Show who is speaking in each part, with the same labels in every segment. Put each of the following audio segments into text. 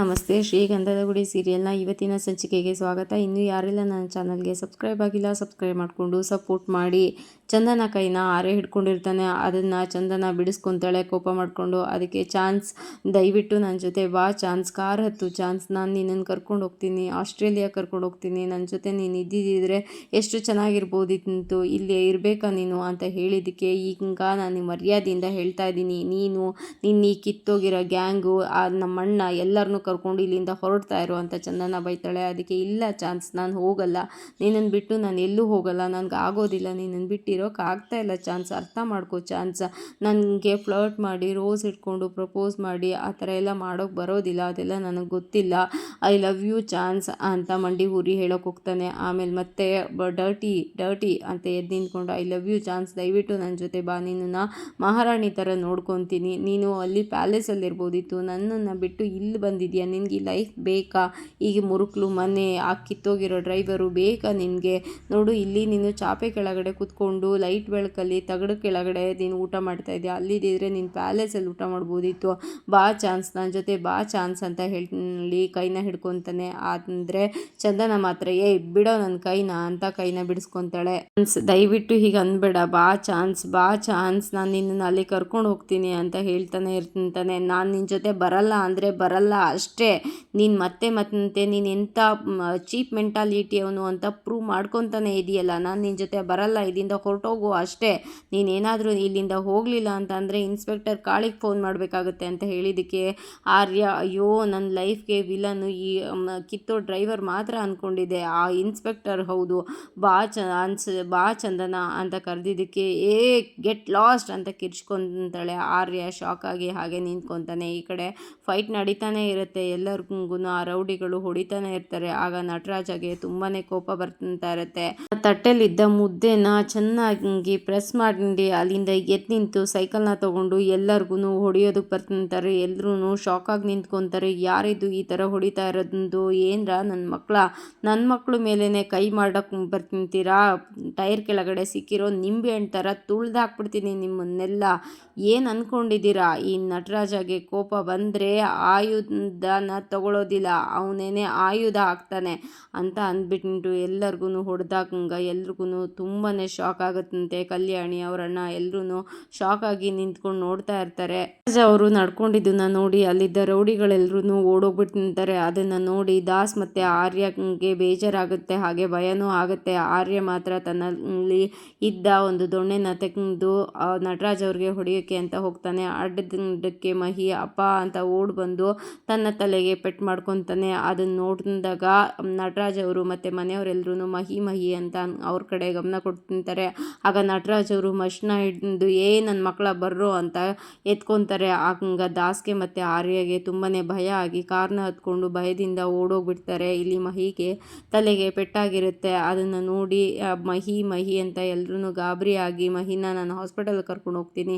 Speaker 1: ನಮಸ್ತೆ. ಶ್ರೀಗಂಧದ ಗುಡಿ ಸೀರಿಯಲ್ನ ಇವತ್ತಿನ ಸಂಚಿಕೆಗೆ ಸ್ವಾಗತ. ಇನ್ನೂ ಯಾರೆಲ್ಲ ನನ್ನ ಚಾನಲ್ಗೆ ಸಬ್ಸ್ಕ್ರೈಬ್ ಆಗಿಲ್ಲ, ಸಬ್ಸ್ಕ್ರೈಬ್ ಮಾಡಿಕೊಂಡು ಸಪೋರ್ಟ್ ಮಾಡಿ. ಚಂದನ ಕೈನ ಆರೆ ಹಿಡ್ಕೊಂಡಿರ್ತಾನೆ, ಅದನ್ನು ಚಂದನ ಬಿಡಿಸ್ಕೊತಾಳೆ ಕೋಪ ಮಾಡಿಕೊಂಡು. ಅದಕ್ಕೆ ಚಾನ್ಸ್, ದಯವಿಟ್ಟು ನನ್ನ ಜೊತೆ ಬಾ ಚಾನ್ಸ್, ಕಾರ್ ಹತ್ತು ಚಾನ್ಸ್, ನಾನು ನಿನ್ನನ್ನು ಕರ್ಕೊಂಡು ಹೋಗ್ತೀನಿ, ಆಸ್ಟ್ರೇಲಿಯಾ ಕರ್ಕೊಂಡು ಹೋಗ್ತೀನಿ, ನನ್ನ ಜೊತೆ ನೀನು ಇದ್ದಿದ್ದರೆ ಎಷ್ಟು ಚೆನ್ನಾಗಿರ್ಬೋದಿತ್ತು, ಇಲ್ಲಿ ಇರಬೇಕಾ ನೀನು ಅಂತ ಹೇಳಿದ್ದಕ್ಕೆ ಈಗ ನಾನು ಮರ್ಯಾದೆಯಿಂದ ಹೇಳ್ತಾ ಇದ್ದೀನಿ, ನೀನು ನಿನ್ನ ಈ ಕಿತ್ತೋಗಿರೋ ಗ್ಯಾಂಗು ನಮ್ಮಣ್ಣ ಎಲ್ಲರನ್ನೂ ಕರ್ಕೊಂಡು ಇಲ್ಲಿಂದ ಹೊರಡ್ತಾ ಇರೋ ಅಂತ ಚಂದನ ಬೈತಾಳೆ. ಅದಕ್ಕೆ ಇಲ್ಲ ಚಾನ್ಸ್, ನಾನು ಹೋಗಲ್ಲ, ನಿನ್ನನ್ನು ಬಿಟ್ಟು ನಾನು ಎಲ್ಲೂ ಹೋಗಲ್ಲ, ನನಗೆ ಆಗೋದಿಲ್ಲ, ನಿನ್ನನ್ನು ಬಿಟ್ಟಿರೋಕೆ ಆಗ್ತಾ ಇಲ್ಲ ಚಾನ್ಸ್, ಅರ್ಥ ಮಾಡ್ಕೋ ಚಾನ್ಸ್, ನನಗೆ ಫ್ಲರ್ಟ್ ಮಾಡಿ ರೋಸ್ ಇಟ್ಕೊಂಡು ಪ್ರಪೋಸ್ ಮಾಡಿ ಆ ಥರ ಎಲ್ಲ ಮಾಡೋಕ್ಕೆ ಬರೋದಿಲ್ಲ, ಅದೆಲ್ಲ ನನಗೆ ಗೊತ್ತಿಲ್ಲ, ಐ ಲವ್ ಯು ಚಾನ್ಸ್ ಅಂತ ಮಂಡಿ ಊರಿ ಹೇಳೋಕೆ ಹೋಗ್ತಾನೆ. ಆಮೇಲೆ ಮತ್ತೆ ಡರ್ಟಿ ಅಂತ ಎದ್ದು ನಿಂತ್ಕೊಂಡು ಐ ಲವ್ ಯು ಚಾನ್ಸ್, ದಯವಿಟ್ಟು ನನ್ನ ಜೊತೆ ಬಾ, ನಿನ್ನನ್ನು ಮಹಾರಾಣಿ ಥರ ನೋಡ್ಕೊತೀನಿ, ನೀನು ಅಲ್ಲಿ ಪ್ಯಾಲೇಸಲ್ಲಿ ಇರ್ಬೋದಿತ್ತು, ನನ್ನನ್ನು ಬಿಟ್ಟು ಇಲ್ಲಿ ಬಂದಿದ್ಯಾ, ನಿನಗೆ ಈ ಲೈಫ್ ಬೇಕಾ, ಈಗ ಮುರುಕ್ಲು ಮನೆ ಆ ಕಿತ್ತೋಗಿರೋ ಡ್ರೈವರು ಬೇಕಾ ನಿನಗೆ, ನೋಡು ಇಲ್ಲಿ ನೀನು ಚಾಪೆ ಕೆಳಗಡೆ ಕೂತ್ಕೊಂಡು ಲೈಟ್ ಬೆಳಕಲ್ಲಿ ತಗಡು ಕೆಳಗಡೆ ನೀನು ಊಟ ಮಾಡ್ತಾ ಇದೆಯಾ, ಅಲ್ಲಿದ್ದರೆ ನೀನು ಪ್ಯಾಲೇಸಲ್ಲಿ ಊಟ ಮಾಡ್ಬೋದಿತ್ತು, ಬಾ ಚಾನ್ಸ್, ನನ್ನ ಜೊತೆ ಬಾ ಚಾನ್ಸ್ ಅಂತ ಹೇಳಿ ಕೈನ ಹಿಡ್ಕೊತಾನೆ. ಅಂದರೆ ಚಂದನ ಮಾತ್ರ ಬಿಡೋ ನನ್ನ ಕೈನ ಅಂತ ಕೈನ ಬಿಡಿಸ್ಕೊತಾಳೆ. ದಯವಿಟ್ಟು ಹೀಗೆ ಅನ್ಬೇಡ, ಬಾ ಚಾನ್ಸ್, ಬಾ ಚಾನ್ಸ್, ನಾನು ನಿನ್ನನ್ನು ಅಲ್ಲಿ ಕರ್ಕೊಂಡು ಹೋಗ್ತೀನಿ ಅಂತ ಹೇಳ್ತಾನೆ ಇರ್ತಾನೆ. ನಾನು ನಿನ್ನ ಜೊತೆ ಬರಲ್ಲ ಅಂದರೆ ಬರಲ್ಲ ಅಷ್ಟೇ, ನೀನು ಮತ್ತೆ ನೀನು ಎಂಥ ಚೀಪ್ ಮೆಂಟಾಲಿಟಿಯವನು ಅಂತ ಪ್ರೂವ್ ಮಾಡ್ಕೊತಾನೆ ಇದೆಯಲ್ಲ, ನಾನು ನಿನ್ನ ಜೊತೆ ಬರಲ್ಲ, ಇಲ್ಲಿಂದ ಹೊರಟೋಗು ಅಷ್ಟೇ, ನೀನೇನಾದರೂ ಇಲ್ಲಿಂದ ಹೋಗಲಿಲ್ಲ ಅಂತ ಅಂದರೆ ಇನ್ಸ್ಪೆಕ್ಟರ್ ಕಾಳಿಗೆ ಫೋನ್ ಮಾಡಬೇಕಾಗುತ್ತೆ ಅಂತ ಹೇಳಿದ್ದಕ್ಕೆ ಆರ್ಯ ಅಯ್ಯೋ ನನ್ನ ಲೈಫ್ಗೆ ವಿಲನ್ನು ಈ ಕಿತ್ತೋ ಡ್ರೈವರ್ ಮಾತ್ರ ಅಂದ್ಕೊಂಡಿದ್ದೆ, ಆ ಇನ್ಸ್ಪೆಕ್ಟರ್ ಹೌದು, ಬಾ ಚಂದನ ಅಂತ ಕರೆದಿದ್ದಕ್ಕೆ ಗೆಟ್ ಲಾಸ್ಟ್ ಅಂತ ಕಿರ್ಚ್ಕೊತಾಳೆ. ಆರ್ಯ ಶಾಕ್ ಆಗಿ ಹಾಗೆ ನಿಂತ್ಕೊತಾನೆ. ಈ ಕಡೆ ಫೈಟ್ ನಡೀತಾನೆ ಇರುತ್ತೆ, ಎಲ್ಲರಿಗೂ ಆ ರೌಡಿಗಳು ಹೊಡಿತಾನೆ ಇರ್ತಾರೆ. ಆಗ ನಟರಾಜಗೆ ತುಂಬಾ ಕೋಪ ಬರ್ತಾ ಇರುತ್ತೆ. ತಟ್ಟೆಲಿದ್ದ ಮುದ್ದೆನ ಚೆನ್ನಾಗಿ ಪ್ರೆಸ್ ಮಾಡಿ ಅಲ್ಲಿಂದ ಎದ್ದು ನಿಂತು ಸೈಕಲ್ನ ತೊಗೊಂಡು ಎಲ್ಲರಿಗೂ ಹೊಡೆಯೋದಕ್ಕೆ ಬರ್ತಿರ್ತಾರೆ. ಎಲ್ಲರೂ ಶಾಕಾಗಿ ನಿಂತ್ಕೊತಾರೆ, ಯಾರಿದು ಈ ಥರ ಹೊಡಿತಾ ಇರೋದು, ಏನರ ನನ್ನ ಮಕ್ಕಳು ಮೇಲೇ ಕೈ ಮಾಡೋಕ್ಕೆ ಬರ್ತಿರ್ತೀರಾ, ಟೈರ್ ಕೆಳಗಡೆ ಸಿಕ್ಕಿರೋ ನಿಂಬೆ ಹಣ್ಣು ಥರ ತುಳ್ದು ಹಾಕ್ಬಿಡ್ತೀನಿ ನಿಮ್ಮನ್ನೆಲ್ಲ, ಏನು ಅಂದ್ಕೊಂಡಿದ್ದೀರಾ. ಈ ನಟರಾಜಗೆ ಕೋಪ ಬಂದರೆ ಆಯುಧನ ತಗೊಳ್ಳೋದಿಲ್ಲ, ಅವನೇನೆ ಆಯುಧ ಹಾಕ್ತಾನೆ ಅಂತ ಅಂದ್ಬಿಟ್ಟು ಎಲ್ಲರಿಗೂ ಹೊಡೆದಾಕಂಗ ಎಲ್ರಿಗೂ ತುಂಬಾ ಶಾಕ್ ಆಗುತ್ತಂತೆ. ಕಲ್ಯಾಣಿ ಅವರಣ್ಣ ಎಲ್ಲರೂ ಶಾಕ್ ಆಗಿ ನಿಂತ್ಕೊಂಡು ನೋಡ್ತಾ ಇರ್ತಾರೆ. ಅವರು ನಡ್ಕೊಂಡಿದ್ದನ್ನ ನೋಡಿ ಅಲ್ಲಿದ್ದ ರೌಡಿಗಳೆಲ್ಲರೂ ಓಡೋಗ್ಬಿಟ್ಟು ನಿಂತಾರೆ. ಅದನ್ನು ನೋಡಿ ದಾಸ್ ಮತ್ತು ಆರ್ಯಗೆ ಬೇಜಾರಾಗುತ್ತೆ, ಹಾಗೆ ಭಯನೂ ಆಗುತ್ತೆ. ಆರ್ಯ ಮಾತ್ರ ತನ್ನಲ್ಲಿ ಇದ್ದ ಒಂದು ದೊಣ್ಣೆನ ತೆಗೆದು ನಟರಾಜ್ ಅವ್ರಿಗೆ ಹೊಡೆಯೋಕ್ಕೆ ಅಂತ ಹೋಗ್ತಾನೆ. ಅಡ್ಡಕ್ಕೆ ಮಹಿ ಅಪ್ಪ ಅಂತ ಓಡ್ ಬಂದು ತನ್ನ ತಲೆಗೆ ಪೆಟ್ಟು ಮಾಡ್ಕೊತಾನೆ. ಅದನ್ನು ನೋಡಿದಾಗ ನಟರಾಜ್ ಅವರು ಮತ್ತು ಮನೆಯವರೆಲ್ಲರೂ ಮಹಿ ಅಂತ ಅವ್ರ ಕಡೆ ಗಮನ ಕೊಡ್ತಿರ್ತಾರೆ. ಆಗ ನಟರಾಜ್ ಅವರು ಮಷ್ನ ಹಿಡಿದು ನನ್ನ ಮಕ್ಕಳ ಬರ್ರೋ ಅಂತ ಎತ್ಕೊತಾರೆ. ಆಗ ದಾಸ್ಗೆ ಮತ್ತು ಆರ್ಯಗೆ ತುಂಬಾ ಭಯ ಆಗಿ ಕಾರ್ನ ಹತ್ಕೊಂಡು ಭಯದಿಂದ ಓಡೋಗ್ಬಿಡ್ತಾರೆ. ಇಲ್ಲಿ ಮಹಿಗೆ ತಲೆಗೆ ಪೆಟ್ಟಾಗಿರುತ್ತೆ. ಅದನ್ನು ನೋಡಿ ಮಹಿ ಅಂತ ಎಲ್ಲರೂ ಗಾಬರಿ ಆಗಿ ಮಹಿನ ನಾನು ಹಾಸ್ಪಿಟಲ್ ಕರ್ಕೊಂಡು ಹೋಗ್ತೀನಿ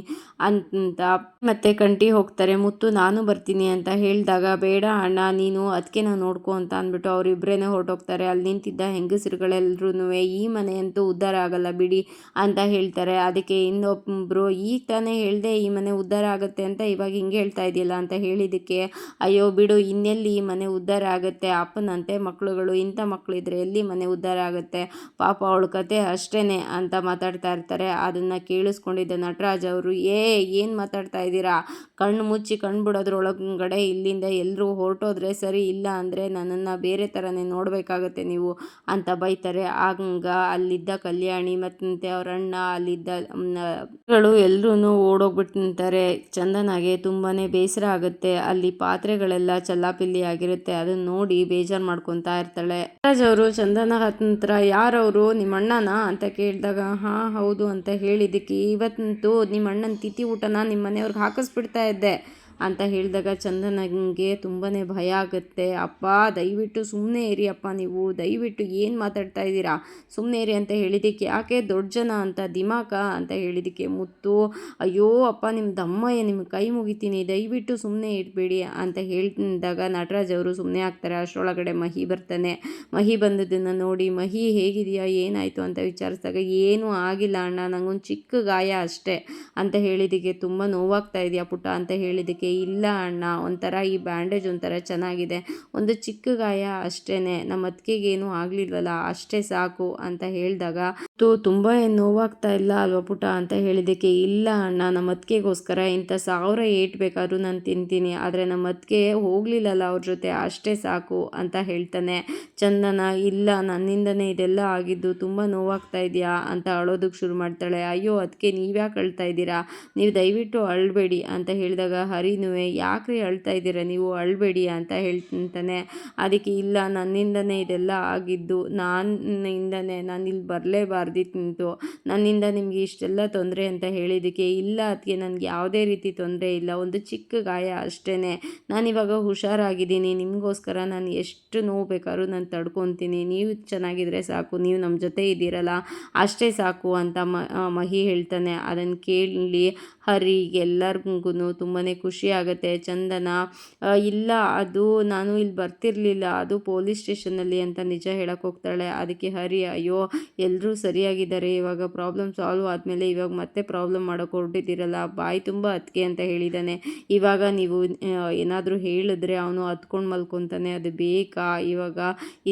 Speaker 1: ಅಂತ ಮತ್ತೆ ಕಂಟಿ ಹೋಗ್ತಾರೆ. ಮುತ್ತು ನಾನು ಬರ್ತೀನಿ ಅಂತ ಹೇಳಿದಾಗ ಬೇಡ ಅಣ್ಣ ನೀನು ಅದಕ್ಕೆ ನಾವು ನೋಡ್ಕೊ ಅಂತ ಅಂದ್ಬಿಟ್ಟು ಅವರಿಬ್ಬರೇ ಹೊರಟೋಗ್ತಾರೆ. ಅಲ್ಲಿ ನಿಂತಿದ್ದ ಹೆಂಗಸರುಗಳೆಲ್ಲರೂ ಈ ಮನೆಯಂತೂ ಉದ್ಧಾರ ಆಗಲ್ಲ ಬಿಡಿ ಅಂತ ಹೇಳ್ತಾರೆ. ಅದಕ್ಕೆ ಇನ್ನೊಬ್ಬರು ಈಗ ತಾನೇ ಹೇಳಿದೆ ಈ ಮನೆ ಉದ್ಧಾರ ಆಗುತ್ತೆ ಅಂತ, ಇವಾಗ ಹಿಂಗೆ ಹೇಳ್ತಾ ಇದೆಯಲ್ಲ ಅಂತ ಹೇಳಿದ್ದಕ್ಕೆ ಅಯ್ಯೋ ಬಿಡು, ಇನ್ನೆಲ್ಲಿ ಈ ಮನೆ ಉದ್ಧಾರ ಆಗುತ್ತೆ, ಅಪ್ಪನಂತೆ ಮಕ್ಕಳುಗಳು ಇಂಥ ಮಕ್ಕಳಿದ್ರೆ ಎಲ್ಲಿ ಮನೆ ಉದ್ಧಾರ ಆಗುತ್ತೆ, ಪಾಪ ಅವಳ ಕತೆ ಅಷ್ಟೇನೆ ಅಂತ ಮಾತಾಡ್ತಾ ಇರ್ತಾರೆ. ಅದನ್ನು ಕೇಳಿಸ್ಕೊಂಡಿದ್ದ ನಟರಾಜ್ ಅವರು ಏನು ಮಾತಾಡ್ತಾ ಇದ್ದೀರಾ, ಕಣ್ಣು ಮುಚ್ಚಿ ಕಣ್ಣು ಬಿಡೋದ್ರೊಳಗಡೆ ಇಲ್ಲಿಂದ ಎಲ್ಲರೂ ಹೊರಟೋದ್ರೆ ಸರಿ, ಇಲ್ಲ ಅಂದರೆ ನನ್ನನ್ನು ಬೇರೆ ಥರನೇ ನೋಡಬೇಕಾಗತ್ತೆ ನೀವು ಅಂತ ಬೈತಾರೆ. ಆಗ ಅಲ್ಲಿದ್ದ ಕಲ್ಯಾಣಿ ಮತ್ತು ಅವ್ರ ಅಣ್ಣ ಅಲ್ಲಿದ್ದ ಎಲ್ಲರೂ ಓಡೋಗ್ಬಿಟ್ಟು ನಿಂತಾರೆ. ಚಂದನಾಗೆ ತುಂಬಾ ಬೇಸರ ಆಗುತ್ತೆ. ಅಲ್ಲಿ ಪಾತ್ರೆಗಳೆಲ್ಲ ಚಲ್ಲಾಪಿಲ್ಲಿ ಆಗಿರುತ್ತೆ, ಅದನ್ನ ನೋಡಿ ಬೇಜಾರು ಮಾಡ್ಕೊತಾ ಇರ್ತಾಳೆ. ನಟರಾಜ್ ಅವರು ಚಂದನ ಹತ್ರ ಯಾರವರು ನಿಮ್ಮ ಅಣ್ಣನ ಅಂತ ಕೇಳಿದಾಗ ಹೌದು ಅಂತ ಹೇಳಿದ್ದಕ್ಕೆ ಇವತ್ತಂತೂ ನಿಮ್ಮ ಅಣ್ಣನ ತಿಥಿ ಊಟನ ನಿಮ್ಮ ಮನೆಯವ್ರಿಗೆ ಹಾಕಿಸ್ಬಿಡ್ತಾ ಇದ್ದೆ ಅಂತ ಹೇಳಿದಾಗ ಚಂದನಿಗೆ ತುಂಬಾ ಭಯ ಆಗುತ್ತೆ. ಅಪ್ಪ ದಯವಿಟ್ಟು ಸುಮ್ಮನೆ ಇರಿ ಅಪ್ಪ, ನೀವು ದಯವಿಟ್ಟು ಏನು ಮಾತಾಡ್ತಾ ಇದ್ದೀರಾ, ಸುಮ್ಮನೆ ಇರಿ ಅಂತ ಹೇಳಿದ್ದಕ್ಕೆ ಯಾಕೆ ದೊಡ್ಡ ಜನ ಅಂತ ದಿಮಾಕ ಅಂತ ಹೇಳಿದ್ದಕ್ಕೆ ಮುತ್ತು ಅಯ್ಯೋ ಅಪ್ಪ ನಿಮ್ಮ ದಮ್ಮಯ್ಯ ನಿಮ್ಮ ಕೈ ಮುಗಿತೀನಿ, ದಯವಿಟ್ಟು ಸುಮ್ಮನೆ ಇರಬೇಡಿ ಅಂತ ಹೇಳಿದಾಗ ನಟರಾಜ್ ಅವರು ಸುಮ್ಮನೆ ಆಗ್ತಾರೆ. ಅಷ್ಟರೊಳಗಡೆ ಮಹಿ ಬರ್ತಾನೆ. ಮಹಿ ಬಂದದ್ದನ್ನು ನೋಡಿ ಮಹಿ ಹೇಗಿದೆಯಾ ಏನಾಯಿತು ಅಂತ ವಿಚಾರಿಸಿದಾಗ ಏನೂ ಆಗಿಲ್ಲ ಅಣ್ಣ, ನನಗೊಂದು ಚಿಕ್ಕ ಗಾಯ ಅಷ್ಟೇ ಅಂತ ಹೇಳಿದ್ದಕ್ಕೆ ತುಂಬ ನೋವಾಗ್ತಾ ಇದೆಯಾ ಪುಟ್ಟ ಅಂತ ಹೇಳಿದ್ದಕ್ಕೆ ಇಲ್ಲ ಅಣ್ಣ, ಒಂಥರ ಈ ಬ್ಯಾಂಡೇಜ್ ಒಂಥರ ಚೆನ್ನಾಗಿದೆ, ಒಂದು ಚಿಕ್ಕ ಗಾಯ ಅಷ್ಟೇ, ನಮ್ಮ ಅತ್ತಿಗೆಗೇನು ಆಗಲಿಲ್ವಲ್ಲ ಅಷ್ಟೇ ಸಾಕು ಅಂತ ಹೇಳಿದಾಗ ತುಂಬ ಏನು ನೋವಾಗ್ತಾ ಇಲ್ಲ ಅಲ್ವಾ ಪುಟ ಅಂತ ಹೇಳಿದ್ದಕ್ಕೆ, ಇಲ್ಲ ಅಣ್ಣ ನಮ್ಮ ಅತ್ತಿಗೆಗೋಸ್ಕರ ಇಂಥ 1000 ಏಟು ಬೇಕಾದ್ರೂ ನಾನು ತಿಂತೀನಿ, ಆದರೆ ನಮ್ಮ ಅತ್ತಿಗೆ ಹೋಗಲಿಲ್ಲಲ್ಲ ಅವ್ರ ಜೊತೆ ಅಷ್ಟೇ ಸಾಕು ಅಂತ ಹೇಳ್ತಾನೆ. ಚಂದನ, ಇಲ್ಲ ನನ್ನಿಂದನೇ ಇದೆಲ್ಲ ಆಗಿದ್ದು, ತುಂಬ ನೋವಾಗ್ತಾ ಇದೆಯಾ ಅಂತ ಅಳೋದಕ್ಕೆ ಶುರು ಮಾಡ್ತಾಳೆ. ಅಯ್ಯೋ ಅದಕ್ಕೆ ನೀವ್ಯಾಕೆ ಅಳ್ತಾ ಇದ್ದೀರಾ, ನೀವು ದಯವಿಟ್ಟು ಅಳಬೇಡಿ ಅಂತ ಹೇಳಿದಾಗ ಹರಿನುವೆ, ಯಾಕ್ರಿ ಅಳ್ತಾ ಇದ್ದೀರಾ ನೀವು, ಅಳಬೇಡಿ ಅಂತ ಹೇಳ್ತಾನೆ. ಅದಕ್ಕೆ ಇಲ್ಲ ನನ್ನಿಂದನೇ ಇದೆಲ್ಲ ಆಗಿದ್ದು, ನಾನಿಂದನೇ, ನಾನು ಇಲ್ಲಿ ಬರಲೇಬಾರ್ದಿತ್ತು, ನನ್ನಿಂದ ನಿಮಗೆ ಇಷ್ಟೆಲ್ಲ ತೊಂದರೆ ಅಂತ ಹೇಳಿದ್ದಕ್ಕೆ, ಇಲ್ಲ ಅದಕ್ಕೆ ನನಗೆ ಯಾವುದೇ ರೀತಿ ತೊಂದರೆ ಇಲ್ಲ, ಒಂದು ಚಿಕ್ಕ ಗಾಯ ಅಷ್ಟೇ, ನಾನಿವಾಗ ಹುಷಾರಾಗಿದ್ದೀನಿ, ನಿಮಗೋಸ್ಕರ ನಾನು ಎಷ್ಟು ನೋವು ಬೇಕಾದ್ರೂ ನಾನು ತಡ್ಕೊತೀನಿ, ನೀವು ಚೆನ್ನಾಗಿದ್ರೆ ಸಾಕು, ನೀವು ನಮ್ಮ ಜೊತೆ ಇದ್ದೀರಲ್ಲ ಅಷ್ಟೇ ಸಾಕು ಅಂತ ಮಹಿ ಹೇಳ್ತಾನೆ. ಅದನ್ನು ಕೇಳಿ ಹರಿ ಎಲ್ಲರಿಗೂ ತುಂಬಾ ಖುಷಿ ಆಗುತ್ತೆ. ಚಂದನ, ಇಲ್ಲ ಅದು ನಾನು ಇಲ್ಲಿ ಬರ್ತಿರ್ಲಿಲ್ಲ, ಅದು ಪೊಲೀಸ್ ಸ್ಟೇಷನಲ್ಲಿ ಅಂತ ನಿಜ ಹೇಳಕ್ಕೆ ಹೋಗ್ತಾಳೆ. ಅದಕ್ಕೆ ಹರಿ, ಅಯ್ಯೋ ಎಲ್ಲರೂ ಸರಿಯಾಗಿದ್ದಾರೆ, ಇವಾಗ ಪ್ರಾಬ್ಲಮ್ ಸಾಲ್ವ್ ಆದಮೇಲೆ ಇವಾಗ ಮತ್ತೆ ಪ್ರಾಬ್ಲಮ್ ಮಾಡೋಕೆ ಹೊರಟಿದ್ದೀರಲ್ಲ, ಬಾಯಿ ತುಂಬ ಅತ್ತಿಗೆ ಅಂತ ಹೇಳಿದ್ದಾನೆ, ಇವಾಗ ನೀವು ಏನಾದರೂ ಹೇಳಿದ್ರೆ ಅವನು ಹತ್ಕೊಂಡು ಮಲ್ಕೊತಾನೆ, ಅದು ಬೇಕಾ, ಇವಾಗ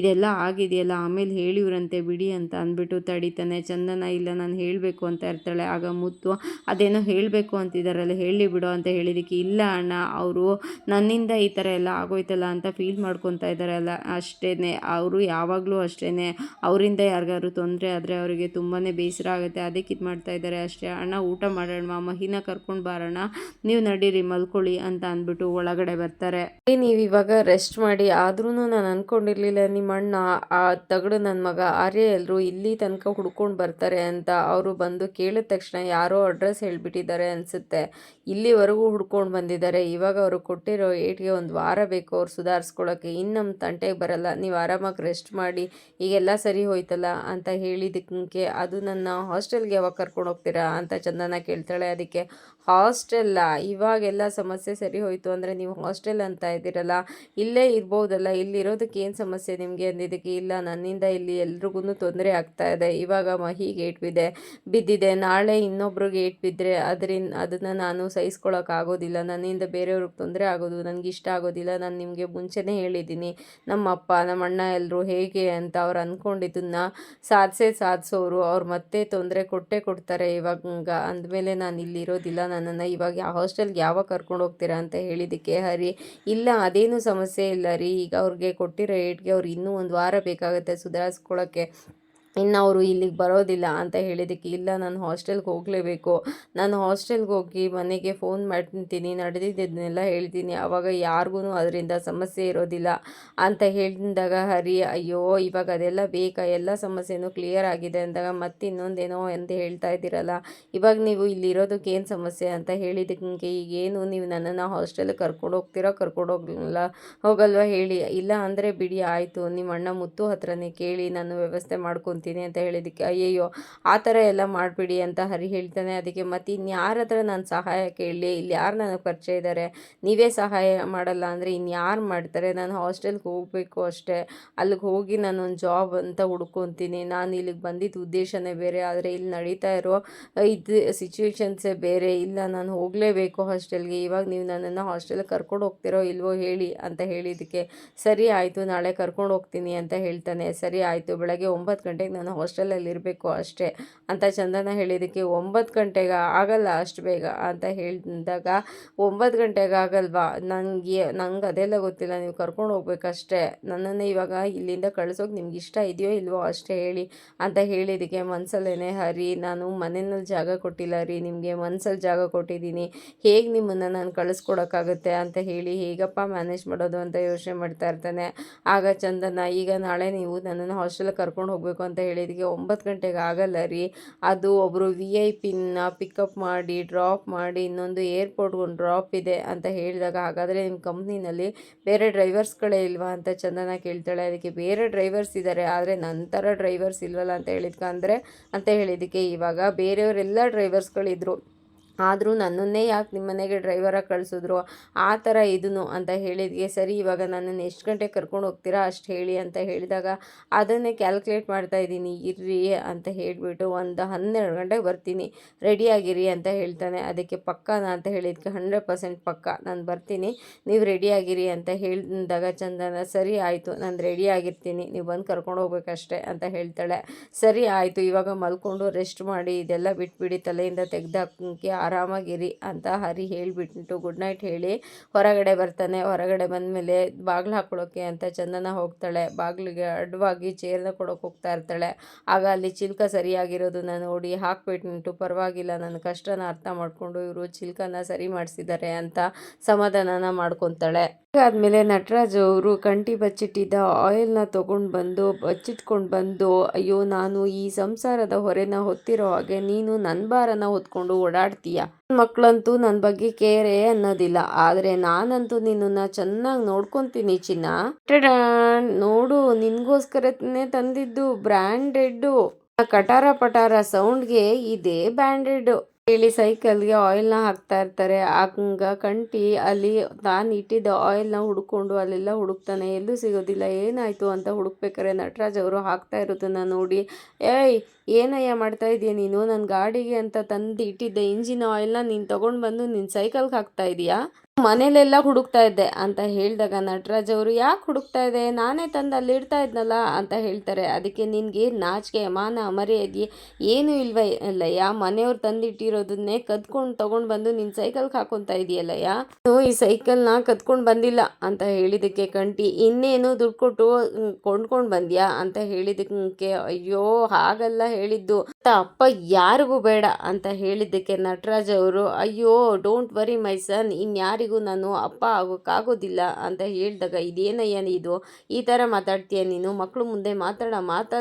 Speaker 1: ಇದೆಲ್ಲ ಆಗಿದೆಯಲ್ಲ ಆಮೇಲೆ ಹೇಳಿವ್ರಂತೆ ಬಿಡಿ ಅಂತ ಅಂದ್ಬಿಟ್ಟು ತಡಿತಾನೆ. ಚಂದನ, ಇಲ್ಲ ನಾನು ಹೇಳಬೇಕು ಅಂತ ಇರ್ತಾಳೆ. ಆಗ ಮುತ್ತು, ಅದೇನೋ ಹೇಳಬೇಕು ಅಂತಿದ್ದಾರಲ್ಲ ಹೇಳಿ ಬಿಡು ಅಂತ ಹೇಳಿದಕ್ಕೆ, ಇಲ್ಲ ಅಣ್ಣ ಅವರು ನನ್ನಿಂದ ಈ ಥರ ಎಲ್ಲ ಆಗೋಯ್ತಲ್ಲ ಅಂತ ಫೀಲ್ ಮಾಡ್ಕೊತಾ ಇದ್ದಾರಲ್ಲ ಅಷ್ಟೇ, ಅವರು ಯಾವಾಗಲೂ ಅಷ್ಟೇ, ಅವರಿಂದ ಯಾರಿಗಾದ್ರು ತೊಂದರೆ ಆದರೆ ಅವರಿಗೆ ತುಂಬಾ ಬೇಸರ ಆಗುತ್ತೆ, ಅದಕ್ಕೆ ಇದು ಮಾಡ್ತಾ ಇದ್ದಾರೆ ಅಷ್ಟೇ. ಅಣ್ಣ ಊಟ ಮಾಡೋಣ, ಮಹಿನ ಕರ್ಕೊಂಡು ಬಾರೋಣ, ನೀವು ನಡೀರಿ ಮಲ್ಕೊಳ್ಳಿ ಅಂತ ಅಂದ್ಬಿಟ್ಟು ಒಳಗಡೆ ಬರ್ತಾರೆ. ನೀವು ಇವಾಗ ರೆಸ್ಟ್ ಮಾಡಿ, ಆದ್ರೂ ನಾನು ಅಂದ್ಕೊಂಡಿರ್ಲಿಲ್ಲ ನಿಮ್ಮ ಅಣ್ಣ ಆ ತಗಡು ನನ್ನ ಮಗ ಆರ್ಯ ಎಲ್ಲರೂ ಇಲ್ಲಿ ತನಕ ಹುಡ್ಕೊಂಡು ಬರ್ತಾರೆ ಅಂತ. ಅವರು ಬಂದು ಕೇಳಿದ ತಕ್ಷಣ ಯಾರೋ ಅಡ್ರೆಸ್ ಹೇಳಿಬಿಟ್ಟಿದ್ದಾರೆ ಅನಿಸುತ್ತೆ, ಇಲ್ಲಿವರೆಗೂ ಹುಡ್ಕೊಂಡು ಬಂದಿದ್ದಾರೆ, ಇವಾಗ ಅವರು ಕೊಟ್ಟಿರೋ ಏಟ್ಗೆ 1 ವಾರ ಬೇಕು ಅವ್ರು ಸುಧಾರಿಸ್ಕೊಳ್ಳೋಕ್ಕೆ, ಇನ್ನು ನಮ್ಮ ತಂಟೆಗೆ ಬರಲ್ಲ, ನೀವು ಆರಾಮಾಗಿ ರೆಸ್ಟ್ ಮಾಡಿ, ಈಗೆಲ್ಲ ಸರಿ ಹೋಯ್ತಲ್ಲ ಅಂತ ಹೇಳಿದ್ದಕ್ಕೆ, ಅದು ನನ್ನ ಹಾಸ್ಟೆಲ್ಗೆ ಯಾವಾಗ ಕರ್ಕೊಂಡು ಹೋಗ್ತೀರಾ ಅಂತ ಚಂದನ ಕೇಳ್ತಾಳೆ. ಅದಕ್ಕೆ ಹಾಸ್ಟೆಲ್ಲ, ಇವಾಗೆಲ್ಲ ಸಮಸ್ಯೆ ಸರಿ ಹೋಯಿತು ಅಂದರೆ ನೀವು ಹಾಸ್ಟೆಲ್ ಅಂತ ಇದ್ದೀರಲ್ಲ, ಇಲ್ಲೇ ಇರ್ಬೋದಲ್ಲ, ಇಲ್ಲಿರೋದಕ್ಕೆ ಏನು ಸಮಸ್ಯೆ ನಿಮಗೆ ಅಂದಿದ್ದಕ್ಕೆ, ಇಲ್ಲ ನನ್ನಿಂದ ಇಲ್ಲಿ ಎಲ್ರಿಗೂ ತೊಂದರೆ ಆಗ್ತಾ ಇದೆ, ಇವಾಗ ಮಹಿಗೆ ಏಟ್ ಬಿದ್ದಿದೆ, ನಾಳೆ ಇನ್ನೊಬ್ರಿಗೆ ಏಟ್ ಬಿದ್ದರೆ ಅದನ್ನು ನಾನು ಸಹಿಸ್ಕೊಳ್ಳೋಕ್ಕಾಗೋದಿಲ್ಲ, ನನ್ನಿಂದ ಬೇರೆಯವ್ರಿಗೆ ತೊಂದರೆ ಆಗೋದು ನನಗೆ ಇಷ್ಟ ಆಗೋದಿಲ್ಲ, ನಾನು ನಿಮಗೆ ಮುಂಚೆನೇ ಹೇಳಿದ್ದೀನಿ, ನಮ್ಮ ಅಪ್ಪ ನಮ್ಮ ಅಣ್ಣ ಎಲ್ಲರೂ ಹೇಗೆ ಅಂತ ಅವ್ರು ಅಂದ್ಕೊಂಡಿದ್ದನ್ನು ಸಾಧಿಸೋರು ಅವ್ರು ಮತ್ತೆ ತೊಂದರೆ ಕೊಡ್ತಾರೆ ಇವಾಗ ಅಂದಮೇಲೆ ನಾನು ಇಲ್ಲಿರೋದಿಲ್ಲ, ನನ್ನನ್ನು ಇವಾಗ ಹಾಸ್ಟೆಲ್ಗೆ ಯಾವಾಗ ಕರ್ಕೊಂಡು ಹೋಗ್ತೀರಾ ಅಂತ ಹೇಳಿದ್ದಕ್ಕೆ ಹರಿ, ಇಲ್ಲ ಅದೇನು ಸಮಸ್ಯೆ ಇಲ್ಲ ರೀ, ಈಗ ಅವ್ರಿಗೆ ಕೊಟ್ಟಿರೋ ಏಟ್ಗೆ ಅವ್ರು ಇನ್ನೂ 1 ವಾರ ಬೇಕಾಗುತ್ತೆ ಸುಧಾರಿಸ್ಕೊಳ್ಳೋಕ್ಕೆ, ಇನ್ನು ಅವರು ಇಲ್ಲಿಗೆ ಬರೋದಿಲ್ಲ ಅಂತ ಹೇಳಿದ್ದಕ್ಕೆ, ಇಲ್ಲ ನಾನು ಹಾಸ್ಟೆಲ್ಗೆ ಹೋಗಲೇಬೇಕು, ನಾನು ಹಾಸ್ಟೆಲ್ಗೆ ಹೋಗಿ ಮನೆಗೆ ಫೋನ್ ಮಾಡ್ತೀನಿ, ನಡೆದಿದ್ದನ್ನೆಲ್ಲ ಹೇಳ್ತೀನಿ, ಆವಾಗ ಯಾರಿಗೂ ಅದರಿಂದ ಸಮಸ್ಯೆ ಇರೋದಿಲ್ಲ ಅಂತ ಹೇಳಿದಾಗ ಹರಿ, ಅಯ್ಯೋ ಇವಾಗ ಅದೆಲ್ಲ ಬೇಕಾ, ಎಲ್ಲ ಸಮಸ್ಯೆನೂ ಕ್ಲಿಯರ್ ಆಗಿದೆ ಅಂದಾಗ ಮತ್ತೆ ಇನ್ನೊಂದೇನೋ ಅಂತ ಹೇಳ್ತಾ ಇದ್ದೀರಲ್ಲ, ಇವಾಗ ನೀವು ಇಲ್ಲಿರೋದಕ್ಕೆ ಏನು ಸಮಸ್ಯೆ ಅಂತ ಹೇಳಿದ್ದಕ್ಕೆ, ಈಗೇನು ನೀವು ನನ್ನನ್ನು ಹಾಸ್ಟೆಲ್ಗೆ ಕರ್ಕೊಂಡು ಹೋಗ್ತೀರಾ ಕರ್ಕೊಂಡು ಹೋಗಲ್ವಾ ಹೇಳಿ, ಇಲ್ಲ ಅಂದರೆ ಬಿಡಿ ಆಯಿತು, ನಿಮ್ಮ ಅಣ್ಣ ಮುತ್ತು ಹತ್ರನೇ ಕೇಳಿ ನಾನು ವ್ಯವಸ್ಥೆ ಮಾಡ್ಕೊತೀನಿ ಅಂತ ಹೇಳಿದ್ದಕ್ಕೆ, ಅಯ್ಯಯ್ಯೋ ಆ ಥರ ಎಲ್ಲ ಮಾಡಿಬಿಡಿ ಅಂತ ಹರಿ ಹೇಳ್ತಾನೆ. ಅದಕ್ಕೆ ಮತ್ತೆ ಇನ್ಯಾರ ಹತ್ರ ನಾನು ಸಹಾಯ ಕೇಳಲಿ, ಇಲ್ಲಿ ಯಾರು ನನಗೆ ಪರಿಚಯ ಇದ್ದಾರೆ, ನೀವೇ ಸಹಾಯ ಮಾಡಲ್ಲ ಅಂದರೆ ಇನ್ಯಾರು ಮಾಡ್ತಾರೆ, ನಾನು ಹಾಸ್ಟೆಲ್ಗೆ ಹೋಗಬೇಕು ಅಷ್ಟೇ, ಅಲ್ಲಿಗೆ ಹೋಗಿ ನಾನು ಒಂದು ಜಾಬ್ ಅಂತ ಹುಡ್ಕೊತೀನಿ, ನಾನು ಇಲ್ಲಿಗೆ ಬಂದಿದ್ದ ಉದ್ದೇಶನೇ ಬೇರೆ, ಆದರೆ ಇಲ್ಲಿ ನಡೀತಾ ಇರೋ ಇದು ಸಿಚುವೇಶನ್ಸೇ ಬೇರೆ, ಇಲ್ಲ ನಾನು ಹೋಗಲೇಬೇಕು ಹಾಸ್ಟೆಲ್ಗೆ, ಇವಾಗ ನೀವು ನನ್ನನ್ನು ಹಾಸ್ಟೆಲ್ಗೆ ಕರ್ಕೊಂಡು ಹೋಗ್ತಿರೋ ಇಲ್ವೋ ಹೇಳಿ ಅಂತ ಹೇಳಿದ್ದಕ್ಕೆ, ಸರಿ ಆಯಿತು ನಾಳೆ ಕರ್ಕೊಂಡು ಹೋಗ್ತೀನಿ ಅಂತ ಹೇಳ್ತಾನೆ. ಸರಿ ಆಯಿತು, ಬೆಳಗ್ಗೆ 9 ಗಂಟೆಗೆ ನಾನು ಹಾಸ್ಟೆಲಲ್ಲಿ ಇರಬೇಕು ಅಷ್ಟೇ ಅಂತ ಚಂದನ ಹೇಳಿದ್ದಕ್ಕೆ, 9 ಗಂಟೆಗೆ ಆಗಲ್ಲ ಅಷ್ಟು ಬೇಗ ಅಂತ ಹೇಳಿದಾಗ, 9 ಗಂಟೆಗೆ ಆಗಲ್ವಾ, ನಂಗೆ ಅದೆಲ್ಲ ಗೊತ್ತಿಲ್ಲ, ನೀವು ಕರ್ಕೊಂಡು ಹೋಗ್ಬೇಕಷ್ಟೇ, ನನ್ನನ್ನು ಇವಾಗ ಇಲ್ಲಿಂದ ಕಳಿಸೋಕೆ ನಿಮ್ಗೆ ಇಷ್ಟ ಇದೆಯೋ ಇಲ್ವೋ ಅಷ್ಟೇ ಹೇಳಿ ಅಂತ ಹೇಳಿದ್ದಕ್ಕೆ, ಮನಸ್ಸಲ್ಲೇ ಹರಿ ನಾನು ಮನೆಯಲ್ಲಿ ಜಾಗ ಕೊಟ್ಟಿಲ್ಲ ರೀ ನಿಮಗೆ, ಮನಸ್ಸಲ್ಲಿ ಜಾಗ ಕೊಟ್ಟಿದ್ದೀನಿ, ಹೇಗೆ ನಿಮ್ಮನ್ನು ನಾನು ಕಳಿಸ್ಕೊಡೋಕ್ಕಾಗುತ್ತೆ ಅಂತ ಹೇಳಿ ಹೇಗಪ್ಪ ಮ್ಯಾನೇಜ್ ಮಾಡೋದು ಅಂತ ಯೋಚನೆ ಮಾಡ್ತಾ ಇರ್ತಾನೆ. ಆಗ ಚಂದನ, ಈಗ ನಾಳೆ ನೀವು ನನ್ನನ್ನು ಹಾಸ್ಟೆಲ್ಗೆ ಕರ್ಕೊಂಡು ಹೋಗಬೇಕು ಅಂತ ಹೇಳಿದ್ದಕ್ಕೆ, 9 ಗಂಟೆಗೆ ಆಗಲ್ಲ ರೀ, ಅದು ಒಬ್ಬರು VIP ಪಿಕಪ್ ಮಾಡಿ ಡ್ರಾಪ್ ಮಾಡಿ ಇನ್ನೊಂದು ಏರ್ಪೋರ್ಟ್ಗೆ ಒಂದು ಡ್ರಾಪ್ ಇದೆ ಅಂತ ಹೇಳಿದಾಗ, ಹಾಗಾದರೆ ನಿಮ್ಮ ಕಂಪ್ನಿನಲ್ಲಿ ಬೇರೆ ಡ್ರೈವರ್ಸ್ಗಳೇ ಇಲ್ವಾ ಅಂತ ಚಂದನ ಕೇಳ್ತಾಳೆ. ಅದಕ್ಕೆ ಬೇರೆ ಡ್ರೈವರ್ಸ್ ಇದ್ದಾರೆ, ಆದರೆ ನನ್ನ ಥರ ಡ್ರೈವರ್ಸ್ ಇಲ್ವಲ್ಲ ಅಂತ ಹೇಳಿದ್ದಕ್ಕೆ, ಇವಾಗ ಬೇರೆಯವರೆಲ್ಲ ಡ್ರೈವರ್ಸ್ಗಳಿದ್ರು, ಆದರೂ ನನ್ನನ್ನೇ ಯಾಕೆ ನಿಮ್ಮ ಮನೆಗೆ ಡ್ರೈವರಾಗಿ ಕಳಿಸಿದ್ರು ಆ ಥರ ಇದನ್ನು ಅಂತ ಹೇಳಿದ್ಗೆ, ಸರಿ ಇವಾಗ ನನ್ನನ್ನು ಎಷ್ಟು ಗಂಟೆಗೆ ಕರ್ಕೊಂಡು ಹೋಗ್ತೀರಾ ಅಷ್ಟು ಹೇಳಿ ಅಂತ ಹೇಳಿದಾಗ, ಅದನ್ನೇ ಕ್ಯಾಲ್ಕುಲೇಟ್ ಮಾಡ್ತಾಯಿದ್ದೀನಿ ಇರ್ರಿ ಅಂತ ಹೇಳಿಬಿಟ್ಟು, ಒಂದು 12 ಗಂಟೆಗೆ ಬರ್ತೀನಿ ರೆಡಿಯಾಗಿರಿ ಅಂತ ಹೇಳ್ತಾನೆ. ಅದಕ್ಕೆ ಪಕ್ಕಾನಾ ಅಂತ ಹೇಳಿದ್ಕೆ 100% ಪಕ್ಕ ನಾನು ಬರ್ತೀನಿ, ನೀವು ರೆಡಿಯಾಗಿರಿ ಅಂತ ಹೇಳಿದಾಗ ಚಂದನ ಸರಿ ಆಯಿತು ನಾನು ರೆಡಿ ಆಗಿರ್ತೀನಿ, ನೀವು ಬಂದು ಕರ್ಕೊಂಡು ಹೋಗ್ಬೇಕಷ್ಟೆ ಅಂತ ಹೇಳ್ತಾಳೆ. ಸರಿ ಆಯಿತು, ಇವಾಗ ಮಲ್ಕೊಂಡು ರೆಸ್ಟ್ ಮಾಡಿ ಇದೆಲ್ಲ ಬಿಟ್ಬಿಡಿ, ತಲೆಯಿಂದ ತೆಗೆದಾಕಿ ಆರಾಮಾಗಿರಿ ಅಂತ ಹರಿ ಹೇಳಿಬಿಟ್ಟು ಗುಡ್ ನೈಟ್ ಹೇಳಿ ಹೊರಗಡೆ ಬರ್ತಾನೆ. ಹೊರಗಡೆ ಬಂದಮೇಲೆ ಬಾಗಿಲು ಹಾಕ್ಕೊಳ್ಳೋಕ್ಕೆ ಅಂತ ಚಂದನ ಹೋಗ್ತಾಳೆ. ಬಾಗಿಲಿಗೆ ಅಡ್ಡವಾಗಿ ಚೇರ್ನ ಕೊಡೋಕೆ ಹೋಗ್ತಾ ಇರ್ತಾಳೆ. ಆಗ ಅಲ್ಲಿ ಚಿಲ್ಕ ಸರಿಯಾಗಿರೋದನ್ನ ನೋಡಿ ಹಾಕ್ಬಿಟ್ಟು, ಪರವಾಗಿಲ್ಲ ನನ್ನ ಕಷ್ಟನ ಅರ್ಥ ಮಾಡಿಕೊಂಡು ಇವರು ಚಿಲ್ಕನ ಸರಿ ಮಾಡಿಸಿದ್ದಾರೆ ಅಂತ ಸಮಾಧಾನನ ಮಾಡ್ಕೊತಾಳೆ. ಆದಮೇಲೆ ನಟರಾಜ್ ಅವರು ಕಂಠಿ ಬಚ್ಚಿಟ್ಟಿದ್ದ ಆಯಿಲ್ನ ತೊಗೊಂಡು ಬಂದು ಬಚ್ಚಿಟ್ಕೊಂಡು ಬಂದು, ಅಯ್ಯೋ ನಾನು ಈ ಸಂಸಾರದ ಹೊರೆನ ಹೊತ್ತಿರೋ ಹಾಗೆ ನೀನು ನನ್ನ ಭಾರನ ಹೊತ್ಕೊಂಡು ಓಡಾಡ್ತೀಯ, ಮಕ್ಕಳಂತೂ ನನ್ನ ಬಗ್ಗೆ ಕೇರೇ ಅನ್ನೋದಿಲ್ಲ, ಆದರೆ ನಾನಂತೂ ನಿನ್ನನ್ನು ಚೆನ್ನಾಗಿ ನೋಡ್ಕೊತೀನಿ ಚಿನ್ನ. ನೋಡು ನಿನಗೋಸ್ಕರನೇ ತಂದಿದ್ದು ಬ್ರ್ಯಾಂಡೆಡ್ಡು, ಕಟಾರ ಪಟಾರ ಸೌಂಡ್ಗೆ ಇದೇ ಬ್ರ್ಯಾಂಡೆಡ್ ಹೇಳಿ ಸೈಕಲ್ಗೆ ಆಯಿಲ್ನ ಹಾಕ್ತಾ ಇರ್ತಾರೆ. ಹಂಗ ಕಂಠಿ ಅಲ್ಲಿ ತಾನು ಇಟ್ಟಿದ್ದ ಆಯಿಲ್ನ ಹುಡ್ಕೊಂಡು ಅಲ್ಲೆಲ್ಲ ಹುಡುಕ್ತಾನೆ, ಎಲ್ಲೂ ಸಿಗೋದಿಲ್ಲ. ಏನಾಯಿತು ಅಂತ ಹುಡುಕ್ಬೇಕಾರೆ ನಟರಾಜ್ ಅವರು ಹಾಕ್ತಾ ಇರೋದನ್ನು ನೋಡಿ, ಏಯ್ ಏನಯ್ಯ ಮಾಡ್ತಾ ಇದೀಯ ನೀನು, ನನ್ನ ಗಾಡಿಗೆ ಅಂತ ತಂದು ಇಟ್ಟಿದ್ದೆ ಇಂಜಿನ್ ಆಯಿಲ್ನ ನೀನು ತೊಗೊಂಡು ಬಂದು ನಿನ್ನ ಸೈಕಲ್ಗೆ ಹಾಕ್ತಾ ಇದೀಯಾ, ಮನೇಲೆಲ್ಲ ಹುಡುಕ್ತಾ ಇದ್ದೆ ಅಂತ ಹೇಳಿದಾಗ ನಟರಾಜ್ ಅವರು, ಯಾಕೆ ಹುಡುಕ್ತಾ ಇದೆ, ನಾನೇ ತಂದು ಅಲ್ಲಿ ಇಡ್ತಾ ಇದ್ನಲ್ಲ ಅಂತ ಹೇಳ್ತಾರೆ. ಅದಕ್ಕೆ ನಿನಗೆ ನಾಚಿಕೆ ಮಾನ ಮರ್ಯಾದೆ ಏನೂ ಅಲ್ಲಯ್ಯ, ಮನೆಯವ್ರು ತಂದಿಟ್ಟಿರೋದನ್ನೇ ಕದ್ಕೊಂಡು ತೊಗೊಂಡು ಬಂದು ನಿನ್ನ ಸೈಕಲ್ಗೆ ಹಾಕೊತಾ ಇದೆಯಲ್ಲಯ್ಯ, ಈ ಸೈಕಲ್ನ ಕದ್ಕೊಂಡು ಬಂದಿಲ್ಲ ಅಂತ ಹೇಳಿದ್ದಕ್ಕೆ ಕಂಠಿ, ಇನ್ನೇನು ದುಡ್ಡು ಕೊಟ್ಟು ಕೊಂಡ್ಕೊಂಡು ಬಂದ್ಯಾ ಅಂತ ಹೇಳಿದ್ದಕ್ಕೆ, ಅಯ್ಯೋ ಹಾಗಲ್ಲ ಹೇಳಿದ್ದು, ಅಪ್ಪ ಯಾರಿಗೂ ಬೇಡ ಅಂತ ಹೇಳಿದ್ದಕ್ಕೆ ನಟರಾಜ್ ಅವರು, ಅಯ್ಯೋ ಡೋಂಟ್ ವರಿ ಮೈ ಸನ್, ಇನ್ಯಾರಿಗೂ ನಾನು ಅಪ್ಪ ಆಗೋಕ್ಕಾಗೋದಿಲ್ಲ ಅಂತ ಹೇಳಿದಾಗ, ಇದೇನಯ್ಯ ಇದು ಈ ಥರ ಮಾತಾಡ್ತೀಯ ನೀನು, ಮಕ್ಕಳು ಮುಂದೆ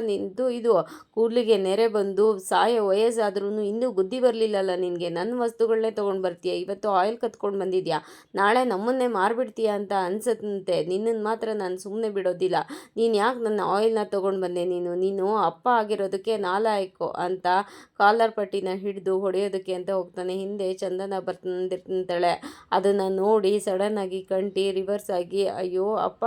Speaker 1: ನಿಂದು ಇದು ಕೂದಲಿಗೆ ನೆರೆ ಬಂದು ಸಾಯೋ ವಯಸ್ಸಾದ್ರೂ ಇನ್ನೂ ಬುದ್ಧಿ ಬರಲಿಲ್ಲಲ್ಲ ನಿನಗೆ, ನನ್ನ ವಸ್ತುಗಳನ್ನೇ ತೊಗೊಂಡು ಬರ್ತೀಯ, ಇವತ್ತು ಆಯಿಲ್ ಕತ್ಕೊಂಡು ಬಂದಿದ್ಯಾ, ನಾಳೆ ನಮ್ಮನ್ನೇ ಮಾರ್ಬಿಡ್ತೀಯ ಅಂತ ಅನ್ಸತ್ತಂತೆ, ನಿನ್ನನ್ನು ಮಾತ್ರ ನಾನು ಸುಮ್ಮನೆ ಬಿಡೋದಿಲ್ಲ, ನೀನು ಯಾಕೆ ನನ್ನ ಆಯಿಲ್ನ ತೊಗೊಂಡು ಬಂದೆ, ನೀನು ಅಪ್ಪ ಆಗಿರೋದಕ್ಕೆ ನಾಲಾಯಕು ಅಂತ ಕಾಲರ್ ಪಟ್ಟಿನ ಹಿಡಿದು ಹೊಡೆಯೋದಕ್ಕೆ ಅಂತ ಹೋಗ್ತಾನೆ. ಹಿಂದೆ ಚಂದನ ಬಂದಿರ್ತಾಳೆ. ಅದನ್ನು ನೋಡಿ ಸಡನ್ನಾಗಿ ಕಂಠಿ ರಿವರ್ಸ್ ಆಗಿ, ಅಯ್ಯೋ ಅಪ್ಪ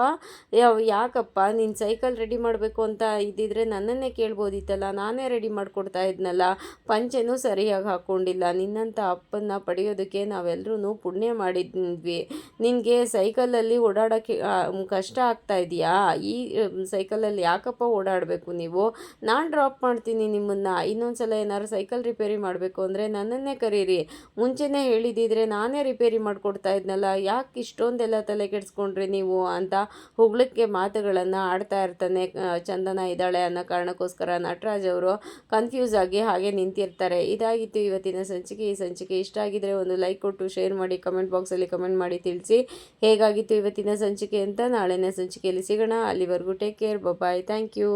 Speaker 1: ಯಾಕಪ್ಪ ನೀನು ಸೈಕಲ್ ರೆಡಿ ಮಾಡಬೇಕು ಅಂತ ಇದ್ದಿದ್ರೆ ನನ್ನನ್ನೇ ಕೇಳ್ಬೋದಿತ್ತಲ್ಲ, ನಾನೇ ರೆಡಿ ಮಾಡಿಕೊಡ್ತಾ ಇದ್ನಲ್ಲ, ಪಂಚೆನೂ ಸರಿಯಾಗಿ ಹಾಕ್ಕೊಂಡಿಲ್ಲ, ನಿನ್ನಂಥ ಅಪ್ಪನ್ನ ಪಡೆಯೋದಕ್ಕೆ ನಾವೆಲ್ಲರೂ ಪುಣ್ಯ ಮಾಡಿದ್ವಿ, ನಿನಗೆ ಸೈಕಲಲ್ಲಿ ಓಡಾಡೋಕ್ಕೆ ಕಷ್ಟ ಆಗ್ತಾ ಇದೆಯಾ, ಈ ಸೈಕಲಲ್ಲಿ ಯಾಕಪ್ಪ ಓಡಾಡಬೇಕು ನೀವು, ನಾನು ಡ್ರಾಪ್ ಮಾಡ್ತೀನಿ ನಿಮ್ಮನ್ನು, ಇನ್ನೊಂದು ಸಲ ಏನಾದ್ರು ಸೈಕಲ್ ರಿಪೇರಿ ಮಾಡಬೇಕು ಅಂದರೆ ನನ್ನನ್ನೇ ಕರೀರಿ, ಮುಂಚೆನೇ ಹೇಳಿದಿದ್ರೆ ನಾನೇ ರಿಪೇರಿ ಮಾಡಿಕೊಡ್ತಾ ಇದ್ನಲ್ಲ, ಯಾಕೆ ಇಷ್ಟೊಂದೆಲ್ಲ ತಲೆ ಕೆಡಿಸ್ಕೊಂಡ್ರಿ ನೀವು ಅಂತ ಹೊಗಳಕ್ಕೆ ಮಾತುಗಳನ್ನು ಆಡ್ತಾ ಇರ್ತಾನೆ. ಚಂದನ ಇದ್ದಾಳೆ ಅನ್ನೋ ಕಾರಣಕ್ಕೋಸ್ಕರ ನಟರಾಜ್ ಅವರು ಕನ್ಫ್ಯೂಸ್ ಆಗಿ ಹಾಗೆ ನಿಂತಿರ್ತಾರೆ. ಇದಾಗಿತ್ತು ಇವತ್ತಿನ ಸಂಚಿಕೆ. ಈ ಸಂಚಿಕೆ ಇಷ್ಟ ಆಗಿದ್ರೆ ಒಂದು ಲೈಕ್ ಕೊಟ್ಟು ಶೇರ್ ಮಾಡಿ, ಕಮೆಂಟ್ ಬಾಕ್ಸಲ್ಲಿ ಕಮೆಂಟ್ ಮಾಡಿ ತಿಳಿಸಿ ಹೇಗಾಗಿತ್ತು ಇವತ್ತಿನ ಸಂಚಿಕೆ ಅಂತ. ನಾಳಿನ ಸಂಚಿಕೆಯಲ್ಲಿ ಸಿಗೋಣ, ಅಲ್ಲಿವರೆಗೂ take care, bye, thank you.